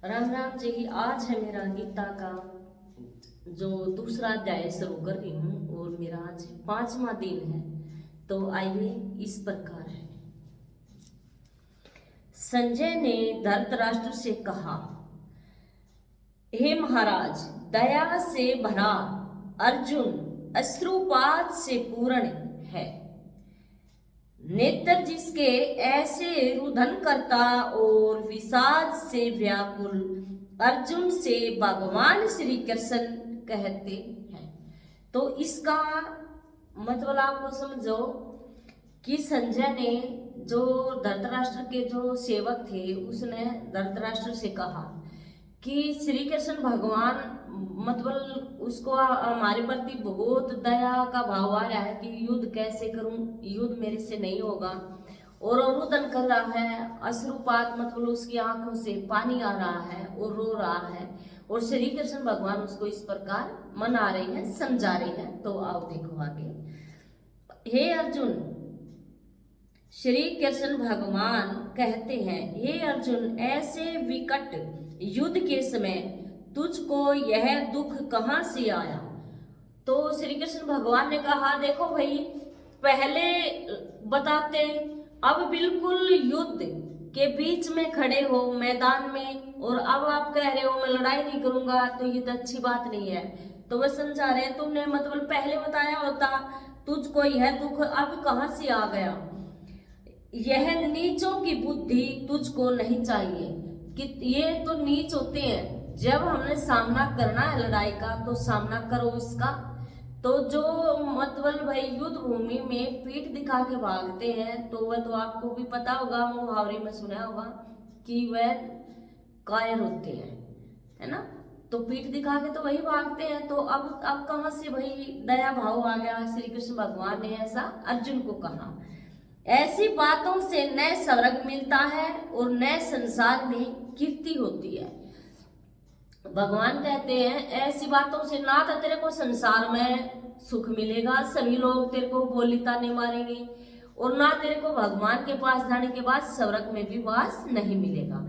राम राम जी। आज है मेरा गीता का जो दूसरा अध्याय शुरू कर रही हूँ और मेरा आज 5वां दिन है। तो आइए इस प्रकार है। संजय ने धृतराष्ट्र से कहा, हे महाराज, दया से भरा अर्जुन अश्रुपात से पूर्ण है। नेत्र जिसके ऐसे रुदन करता और विषाद से व्याकुल अर्जुन से भगवान श्री कृष्ण कहते हैं। तो इसका मतलब आपको समझो कि संजय ने जो धृतराष्ट्र के जो सेवक थे उसने धृतराष्ट्र से कहा कि श्री कृष्ण भगवान मतलब उसको हमारे प्रति बहुत दया का भाव आ रहा है कि युद्ध कैसे करूं, युद्ध मेरे से नहीं होगा। और अनुदन कर रहा है, अश्रुपात मतलब उसकी आंखों से पानी आ रहा है और रो रहा है। और श्री कृष्ण भगवान उसको इस प्रकार मना रहे हैं, समझा रहे हैं। तो आओ देखो आगे। हे अर्जुन, श्री कृष्ण भगवान कहते हैं, हे अर्जुन, ऐसे विकट युद्ध के समय तुझको यह दुख कहां से आया। तो श्री कृष्ण भगवान ने कहा, देखो भाई, पहले बताते, अब बिल्कुल युद्ध के बीच में खड़े हो मैदान में, और अब आप कह रहे हो मैं लड़ाई नहीं करूंगा, तो ये तो अच्छी बात नहीं है। तो वह समझा रहे हैं, तुमने मतलब पहले बताया होता तुझको यह दुख अब कहां से आ गया। यह नीचों की बुद्धि तुझको नहीं चाहिए कि ये तो नीच होते हैं। जब हमने सामना करना है लड़ाई का तो सामना करो इसका। तो जो मतलब भाई युद्ध भूमि में पीठ दिखा के भागते हैं तो वह तो आपको भी पता होगा, मुहावरे में सुना होगा कि वह कायर होते हैं, है ना। तो पीठ दिखा के तो वही भागते हैं। तो अब कहां से भाई दया भाव आ गया। श्री कृष्ण भगवान ने ऐसा अर्जुन को कहा। ऐसी बातों से न स्वर्ग मिलता है और न संसार में कीर्ति होती है। भगवान कहते हैं ऐसी बातों से ना तो तेरे को संसार में सुख मिलेगा, सभी लोग तेरे को बोली ताने मारेंगे, और ना तेरे को भगवान के पास जाने के बाद स्वर्ग में भी वास नहीं मिलेगा।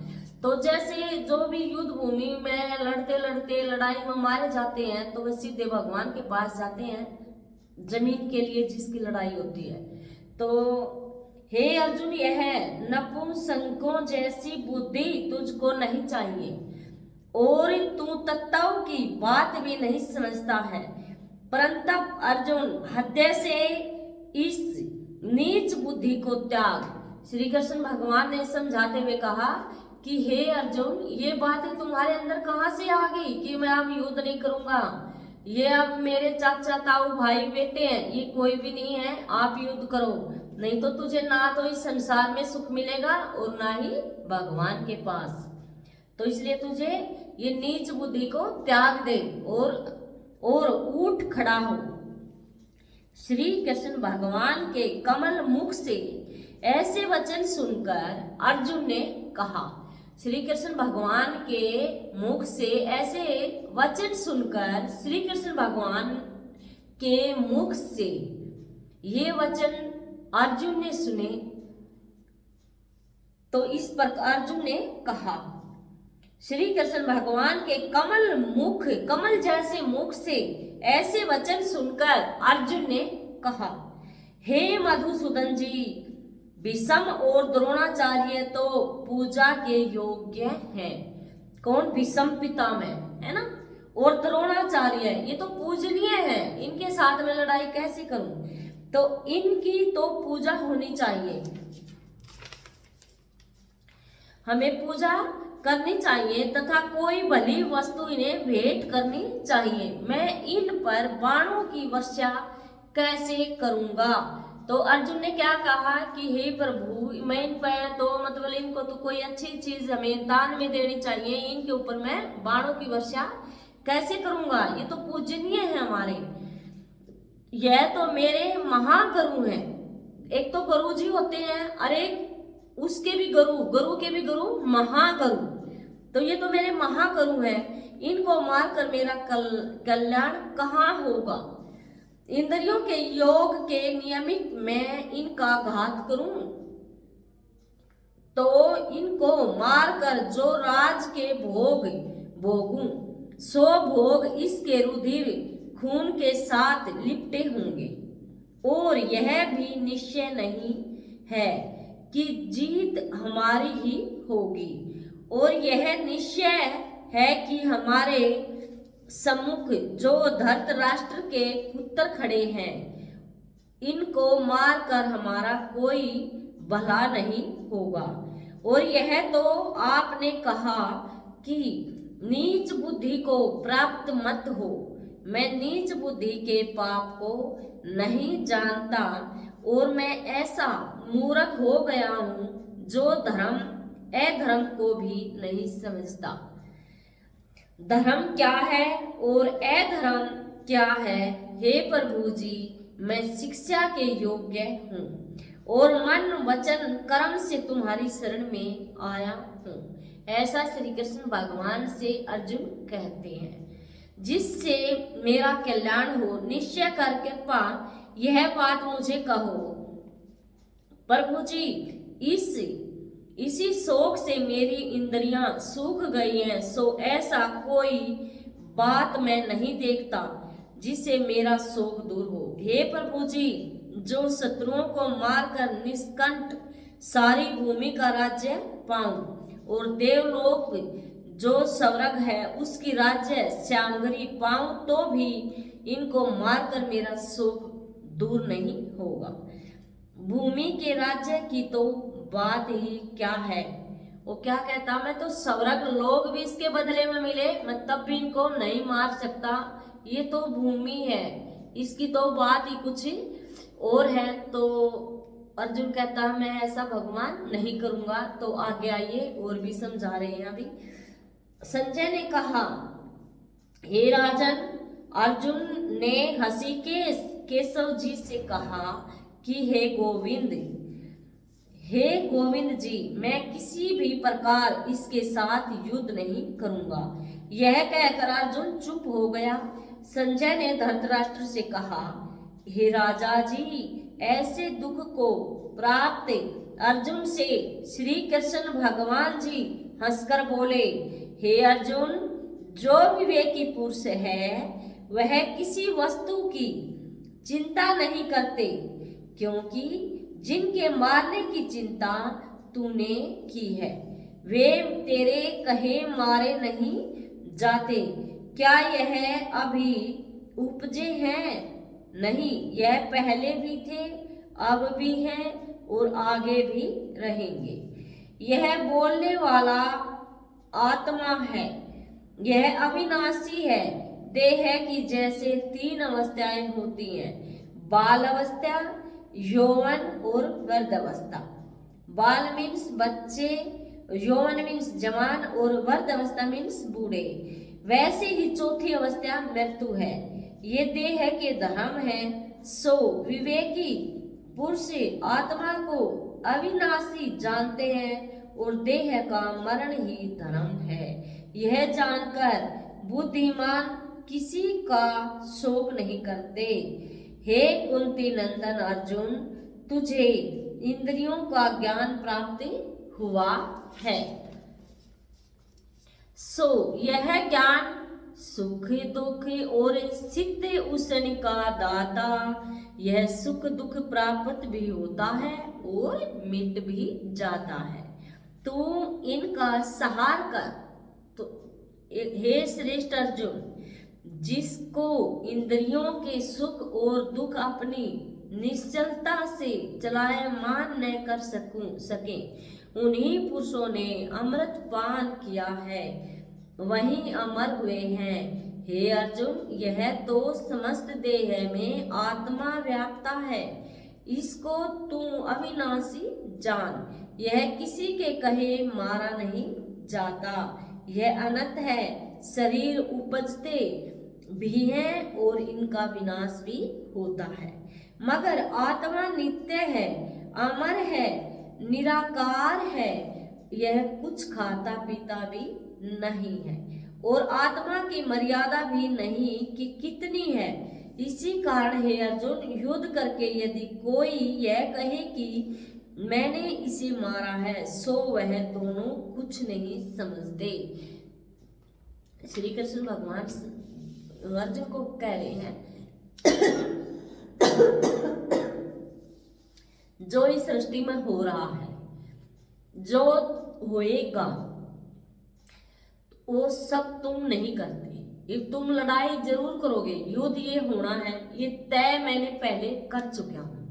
तो जैसे जो भी युद्ध भूमि में लड़ते लड़ते लड़ाई में मारे जाते हैं तो वे सीधे भगवान के पास जाते हैं, जमीन के लिए जिसकी लड़ाई होती है। तो हे अर्जुन, यह नपुंसकों जैसी बुद्धि तुझको नहीं चाहिए और तू तत्वों की बात भी नहीं समझता है। परंतु अर्जुन, हृदय से इस नीच बुद्धि को त्याग। श्री कृष्ण भगवान ने समझाते हुए कहा कि हे अर्जुन, ये बातें तुम्हारे अंदर कहां से आ गई कि मैं अब युद्ध नहीं करूंगा, ये अब मेरे चाचा ताऊ भाई बेटे हैं, ये कोई भी नहीं है, आप युद्ध करो, नहीं तो तुझे ना तो इस संसार में सुख मिलेगा और ना ही भगवान के पास। तो इसलिए तुझे ये नीच बुद्धि को त्याग दे और उठ खड़ा हो। श्री कृष्ण भगवान के कमल मुख से ऐसे वचन सुनकर अर्जुन ने कहा। श्री कृष्ण भगवान के मुख से ऐसे वचन सुनकर श्री कृष्ण भगवान के मुख से ये वचन अर्जुन ने सुने। तो इस पर अर्जुन ने कहा, श्री कृष्ण भगवान के कमल जैसे मुख से ऐसे वचन सुनकर अर्जुन ने कहा, हे मधुसूदन जी, भीष्म और द्रोणाचार्य तो पूजा के योग्य हैं। कौन? भीष्म पितामह, है ना। और द्रोणाचार्य ये तो पूजनीय है, इनके साथ में लड़ाई कैसे करूं। तो इनकी तो पूजा होनी चाहिए, हमें पूजा करनी चाहिए तथा कोई भली वस्तु इन्हें भेंट करनी चाहिए। मैं इन पर बाणों की वर्षा कैसे करूंगा। तो अर्जुन ने क्या कहा कि हे प्रभु, मैं इन पर तो मतलब इनको तो कोई अच्छी चीज हमें दान में देनी चाहिए, इनके ऊपर मैं बाणों की वर्षा कैसे करूंगा, ये तो पूजनीय है हमारे, यह तो मेरे महागुरु हैं। एक तो गुरु जी होते हैं और एक उसके भी गुरु के भी गुरु महागुरु। तो ये तो मेरे महागुरु हैं, इनको मारकर मेरा कल्याण कहाँ होगा। इंद्रियों के योग के नियमित मैं इनका घात करूं, तो इनको मारकर जो राज के भोग भोगूं, सो भोग इसके रुधिर खून के साथ लिपटे होंगे। और यह भी निश्चय नहीं है कि जीत हमारी ही होगी, और यह निश्चय है कि हमारे सम्मुख जो धृतराष्ट्र के पुत्र खड़े हैं, इनको मारकर हमारा कोई भला नहीं होगा। और यह तो आपने कहा कि नीच बुद्धि को प्राप्त मत हो। मैं नीच बुद्धि के पाप को नहीं जानता, और मैं ऐसा मूर्ख हो गया हूं जो धर्म अधर्म को भी नहीं समझता। धर्म क्या है और अधर्म क्या है, हे प्रभु जी, मैं शिक्षा के योग्य हूँ, और मन वचन कर्म से तुम्हारी शरण में आया हूँ। ऐसा श्री कृष्ण भगवान से अर्जुन कहते हैं। जिससे मेरा कल्याण हो, निश्चय कर कृपा यह बात मुझे कहो। प्रभु जी, इसी शोक से मेरी इंद्रियां सूख गई हैं, सो ऐसा कोई बात मैं नहीं देखता जिससे मेरा शोक दूर हो। हे प्रभु जी, जो शत्रुओं को मारकर निष्कंठ सारी भूमि का राज्य पाऊं, और देवलोक जो स्वर्ग है उसकी राज्य श्यामगिरी पाऊं, तो भी इनको मारकर मेरा शोक दूर नहीं होगा। भूमि के राज्य की तो बात ही क्या है। वो क्या कहता, मैं तो स्वर्ग लोग भी इसके बदले में मिले, मैं तब भी इनको नहीं मार सकता। ये तो भूमि है, इसकी तो बात ही कुछ और है। तो अर्जुन कहता है मैं ऐसा भगवान नहीं करूंगा। तो आगे आइए और भी समझा रहे हैं। अभी संजय ने कहा, हे राजन, अर्जुन ने हंसीकेश केशव जी से कहा कि हे गोविंद जी, मैं किसी भी प्रकार इसके साथ युद्ध नहीं करूंगा। यह कहकर अर्जुन चुप हो गया। संजय ने धृतराष्ट्र से कहा, हे राजा जी, ऐसे दुख को प्राप्त अर्जुन से श्री कृष्ण भगवान जी हंसकर बोले, हे अर्जुन, जो विवेकी पुरुष है वह किसी वस्तु की चिंता नहीं करते, क्योंकि जिनके मारने की चिंता तूने की है वे तेरे कहे मारे नहीं जाते। क्या यह अभी उपजे हैं? नहीं, यह पहले भी थे, अब भी हैं और आगे भी रहेंगे। यह बोलने वाला आत्मा है, यह अविनाशी है। देह की जैसे 3 अवस्थाएं होती हैं, बाल अवस्था, यौवन और वृद्ध अवस्था। बाल मीन्स बच्चे, यौवन मीन्स जवान और वृद्ध अवस्था मीन्स बूढ़े। वैसे ही चौथी अवस्था मृत्यु है। ये देह के धर्म है। सो विवेकी पुरुष आत्मा को अविनाशी जानते हैं और देह का मरण ही धर्म है। यह जानकर बुद्धिमान किसी का शोक नहीं करते। हे कुंती नंदन अर्जुन, तुझे इंद्रियों का ज्ञान प्राप्त हुआ है। सो यह ज्ञान सुख दुख और सिद्ध उसन का दाता। यह सुख दुख प्राप्त भी होता है और मिट भी जाता है। तू इनका सहार कर। तो हे श्रेष्ठ अर्जुन, जिसको इंद्रियों के सुख और दुख अपनी निश्चलता से चलायमान न कर सके, उन्हीं पुरुषों ने अमृत पान किया है, वही अमर हुए हैं। हे अर्जुन, यह तो समस्त देह में आत्मा व्याप्ता है, इसको तू अविनाशी जान। यह किसी के कहे मारा नहीं जाता। यह अनंत है, शरीर उपजते भी हैं और इनका विनाश भी होता है, मगर आत्मा नित्य है, अमर है, निराकार है। यह कुछ खाता पीता भी नहीं है और आत्मा की मर्यादा भी नहीं कि कितनी है। इसी कारण हे अर्जुन, युद्ध करके यदि कोई यह कहे कि मैंने इसे मारा है, सो वह दोनों कुछ नहीं समझते। श्री कृष्ण भगवान अर्जुन को कह रहे हैं जो इस सृष्टि में हो रहा है, जो होएगा, वो सब तुम नहीं करते। ये तुम लड़ाई जरूर करोगे, युद्ध ये होना है, ये तय मैंने पहले कर चुका हूं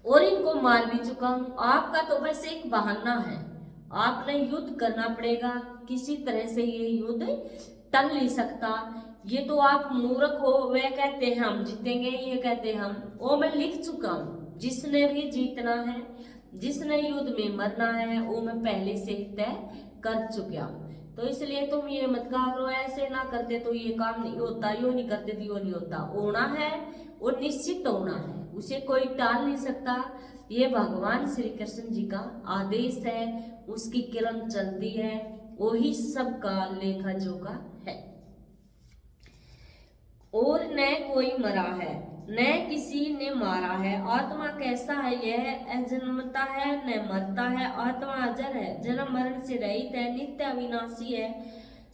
और इनको मार भी चुका हूं। आपका तो बस एक बहाना है, आपने युद्ध करना पड़ेगा, किसी तरह से ये युद्ध टल नहीं सकता। ये तो आप मूर्ख हो, वे कहते हैं हम जीतेंगे, ये कहते हैं हम, वो मैं लिख चुका हूं। जिसने भी जीतना है, जिसने युद्ध में मरना है, वो मैं पहले से ही तय कर चुका हूं। तो इसलिए तुम ये मत कहा करो ऐसे ना करते तो ये काम नहीं होता, यो नहीं करते तो यो नहीं होता। होना है वो निश्चित होना है, उसे कोई टाल नहीं सकता। ये भगवान श्री कृष्ण जी का आदेश है, उसकी किरण चलती है, वही सबका लेखा जोखा है। और न कोई मरा है, न किसी ने मारा है। आत्मा कैसा है, यह अजन्मता है, न मरता है। आत्मा अजर है, जन्म मरण से रहित है, नित्य अविनाशी है,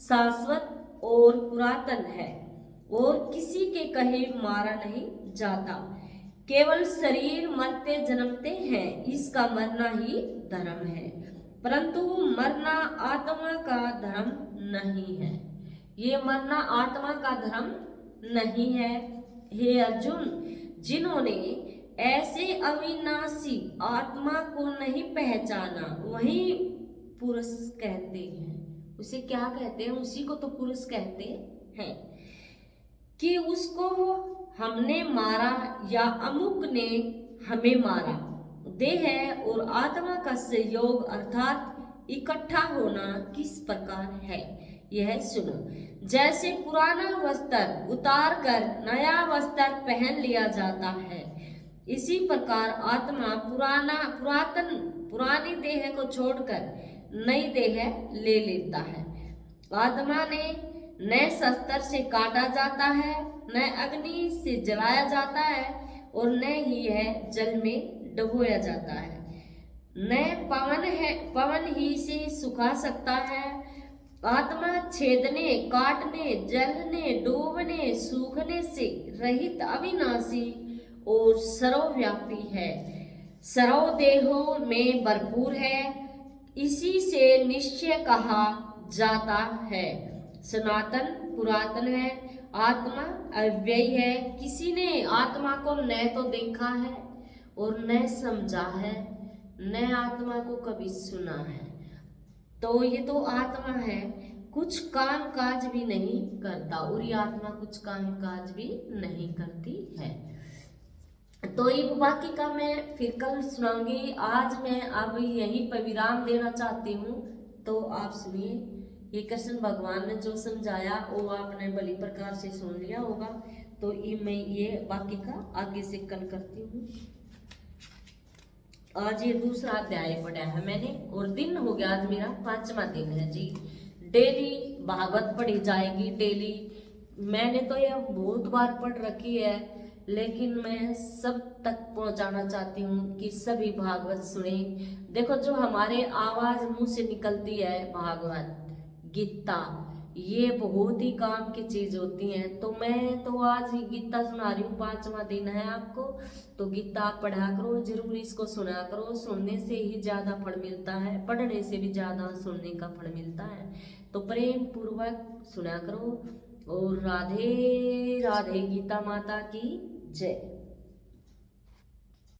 शाश्वत और पुरातन है, और किसी के कहे मारा नहीं जाता। केवल शरीर मरते जन्मते हैं, इसका मरना ही धर्म है, परंतु मरना आत्मा का धर्म नहीं है। ये मरना आत्मा का धर्म नहीं है। हे अर्जुन, जिन्होंने ऐसे अविनाशी आत्मा को नहीं पहचाना, वही पुरुष कहते हैं। उसे क्या कहते हैं? उसी को तो पुरुष कहते हैं कि उसको हमने मारा या अमुक ने हमें मारा। देह और आत्मा का संयोग अर्थात इकट्ठा होना किस प्रकार है, यह सुनो। जैसे पुराना वस्त्र उतार कर नया वस्त्र पहन लिया जाता है, इसी प्रकार आत्मा पुरानी देह को छोड़कर नई देह ले लेता है। आत्मा ने न शस्त्र से काटा जाता है, न अग्नि से जलाया जाता है, और न ही यह जल में डुबोया जाता है। न पवन ही से सुखा सकता है। आत्मा छेदने, काटने, जलने, डूबने, सूखने से रहित अविनाशी और सर्वव्यापी है, सर्व देहों में भरपूर है। इसी से निश्चय कहा जाता है, सनातन पुरातन है, आत्मा अव्ययी है। किसी ने आत्मा को न तो देखा है और न समझा है, न आत्मा को कभी सुना है। तो ये तो आत्मा है, कुछ काम काज भी नहीं करता, और ये आत्मा कुछ काम काज भी नहीं करती है। तो ये बाकी का मैं फिर कल सुनाऊंगी। आज मैं अब यहीं पर विराम देना चाहती हूँ, तो आप सुनिए। ये कृष्ण भगवान ने जो समझाया वो आपने भली प्रकार से सुन लिया होगा। तो ये मैं ये बाकी का आगे से कल करती हूँ। आज ये दूसरा अध्याय पढ़ा है मैंने, और दिन हो गया, आज मेरा 5वां दिन है जी। डेली भागवत पढ़ी जाएगी, डेली। मैंने तो यह बहुत बार पढ़ रखी है, लेकिन मैं सब तक पहुंचाना चाहती हूँ कि सभी भागवत सुने। देखो, जो हमारे आवाज मुंह से निकलती है, भागवत गीता, ये बहुत ही काम की चीज होती है। तो मैं तो आज ही गीता सुना रही हूँ, 5वां दिन है आपको। तो गीता आप पढ़ा करो, जरूर इसको सुना करो। सुनने से ही ज्यादा फल मिलता है, पढ़ने से भी ज्यादा सुनने का फल मिलता है। तो प्रेम पूर्वक सुना करो। और राधे राधे, गीता माता की जय।